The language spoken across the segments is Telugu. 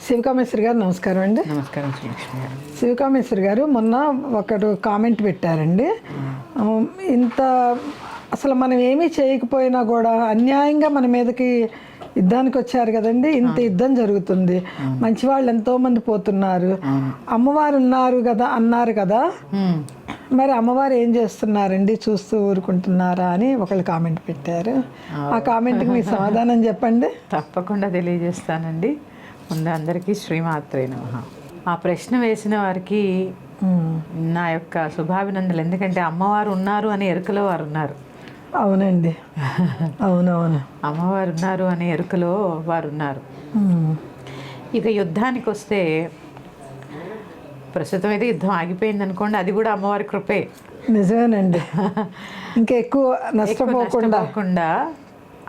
శివకామేశ్వరి గారు నమస్కారం అండి. నమస్కారం శ్రీలక్ష్మి గారు. శివకామేశ్వరి గారు మొన్న ఒకరు కామెంట్ పెట్టారండి. ఇంత అసలు మనం ఏమీ చేయకపోయినా కూడా అన్యాయంగా మన మీదకి యుద్ధానికి వచ్చారు కదండి. ఇంత యుద్ధం జరుగుతుంది, మంచి వాళ్ళు ఎంతోమంది పోతున్నారు, అమ్మవారు ఉన్నారు కదా అన్నారు కదా, మరి అమ్మవారు ఏం చేస్తున్నారండి, చూస్తూ ఊరుకుంటున్నారా అని ఒకళ్ళు కామెంట్ పెట్టారు. ఆ కామెంట్కి మీ సమాధానం చెప్పండి. తప్పకుండా తెలియజేస్తానండి. ముందు అందరికీ శ్రీమాత్రే నమః. ఆ ప్రశ్న వేసిన వారికి నా యొక్క శుభాభినందనలు. ఎందుకంటే అమ్మవారు ఉన్నారు అనే ఎరుకలో వారు ఉన్నారు. అవునండి, అవునవును, అమ్మవారు ఉన్నారు అనే ఎరుకలో వారు ఉన్నారు. ఇక యుద్ధానికి వస్తే ప్రస్తుతం అయితే యుద్ధం ఆగిపోయింది అనుకోండి, అది కూడా అమ్మవారి కృపే. నిజమేనండి. ఇంకా ఎక్కువ నష్టపోకుండా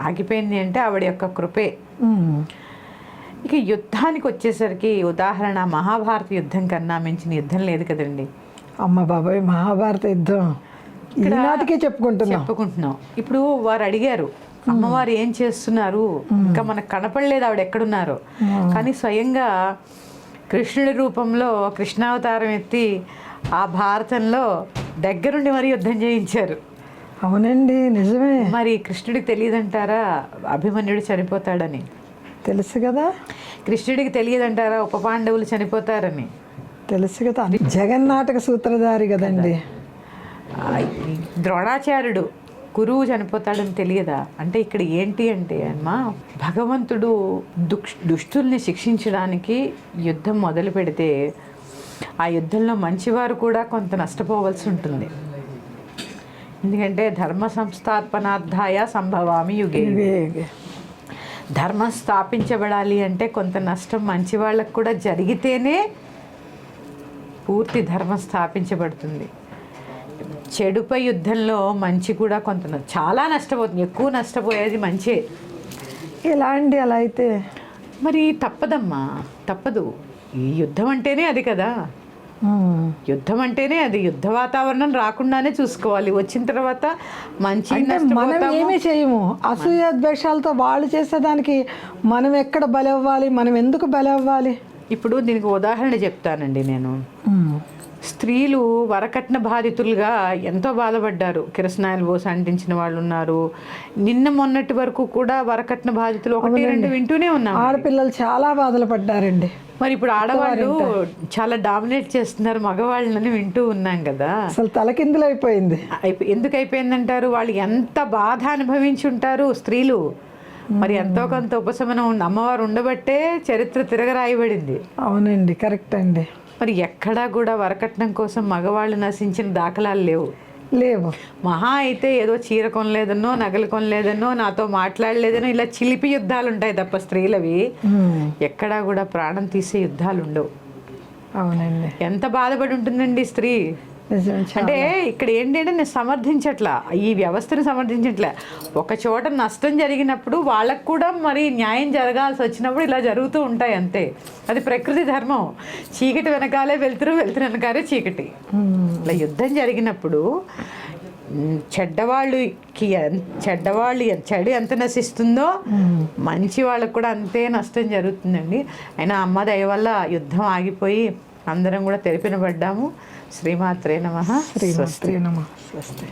ఆగిపోయింది అంటే ఆవిడ యొక్క కృపే. ఇక యుద్ధానికి వచ్చేసరికి ఉదాహరణ మహాభారత యుద్ధం కన్నా మించిన యుద్ధం లేదు కదండి. అమ్మ బాబాయ్, మహాభారత యుద్ధం ఈనాటికే చెప్పుకుంటున్నాం. ఇప్పుడు వారు అడిగారు అమ్మవారు ఏం చేస్తున్నారు, ఇంకా మనకు కనపడలేదు ఆవిడ ఎక్కడున్నారో. కానీ స్వయంగా కృష్ణుడి రూపంలో కృష్ణావతారం ఎత్తి ఆ భారతంలో దగ్గరుండి మరి యుద్ధం చేయించారు. అవునండి, నిజమే. మరి కృష్ణుడికి తెలియదంటారా అభిమన్యుడు చనిపోతాడని? తెలుసు కదా. కృష్ణుడికి తెలియదంటారా ఉప పాండవులు చనిపోతారని? తెలుసు కదా. జగన్నాటక సూత్రధారి కదండి. ద్రోణాచార్యుడు గురువు చనిపోతాడని తెలియదా? అంటే ఇక్కడ ఏంటి అంటే అమ్మా, భగవంతుడు దుష్టుల్ని శిక్షించడానికి యుద్ధం మొదలు పెడితే ఆ యుద్ధంలో మంచివారు కూడా కొంత నష్టపోవలసి ఉంటుంది. ఎందుకంటే ధర్మ సంస్థాపనార్థాయ సంభవామి యుగే. ధర్మం స్థాపించబడాలి అంటే కొంత నష్టం మంచి వాళ్ళకు కూడా జరిగితేనే పూర్తి ధర్మం స్థాపించబడుతుంది. చెడుపై యుద్ధంలో మంచి కూడా కొంత చాలా నష్టపోతుంది. ఎక్కువ నష్టపోయేది మంచే. ఎలా అండి అలా అయితే? మరి తప్పదమ్మా, తప్పదు. ఈ యుద్ధం అంటేనే అది కదా. యుద్ధం అంటేనే అది. యుద్ధ వాతావరణం రాకుండానే చూసుకోవాలి. వచ్చిన తర్వాత మంచి మనం ఏమీ చేయము. అసూయ ద్వేషాలతో వాళ్ళు చేసేదానికి మనం ఎక్కడ బలవ్వాలి, మనం ఎందుకు బలవ్వాలి? ఇప్పుడు దీనికి ఉదాహరణ చెప్తానండి నేను. స్త్రీలు వరకట్న బాధితులుగా ఎంతో బాధపడ్డారు. కిరసనాయిలు పోసి అంటించిన వాళ్ళు ఉన్నారు. నిన్న మొన్నటి వరకు కూడా వరకట్న బాధితులు 1-2 వింటూనే ఉన్నారు. ఆడపిల్లలు చాలా బాధలు పడ్డారండి. మరి ఇప్పుడు ఆడవాళ్ళు చాలా డామినేట్ చేస్తున్నారు మగవాళ్ళని వింటూ ఉన్నాం కదా. అసలు తలకిందులు అయిపోయింది. ఎందుకు అయిపోయిందంటారు? వాళ్ళు ఎంత బాధ అనుభవించి ఉంటారు స్త్రీలు. మరి ఎంతో కొంత ఉపశమనం అమ్మవారు ఉండబట్టే చరిత్ర తిరగరాయబడింది. అవునండి, కరెక్ట్ అండి. మరి ఎక్కడా కూడా వరకట్నం కోసం మగవాళ్ళు నశించిన దాఖలాలు లేవు. మహా అయితే ఏదో చీర కొనలేదనో, నగలు కొనలేదనో, నాతో మాట్లాడలేదనో ఇలా చిలిపి యుద్ధాలు ఉంటాయి తప్ప స్త్రీలవి ఎక్కడా కూడా ప్రాణం తీసే యుద్ధాలు ఉండవు. అవునండి. ఎంత బాధపడి ఉంటుందండి స్త్రీ. అంటే ఇక్కడ ఏంటంటే నేను సమర్థించట్లా, ఈ వ్యవస్థను సమర్థించట్లే. ఒక చోట నష్టం జరిగినప్పుడు వాళ్ళకు కూడా మరి న్యాయం జరగాల్సి వచ్చినప్పుడు ఇలా జరుగుతూ ఉంటాయి, అంతే. అది ప్రకృతి ధర్మం. చీకటి వెనకాలే వెళ్తురు, వెళ్తురు వెనకాలే చీకటి. ఇలా యుద్ధం జరిగినప్పుడు చెడ్డవాళ్ళు చెడు ఎంత నశిస్తుందో మంచి వాళ్ళకు కూడా అంతే నష్టం జరుగుతుందండి. అయినా అమ్మ దయ వల్ల యుద్ధం ఆగిపోయి అందరం కూడా తెలిపినబడ్డాము. శ్రీమాత్రే నమః. శ్రీమాత్రే నమః. స్వస్తి.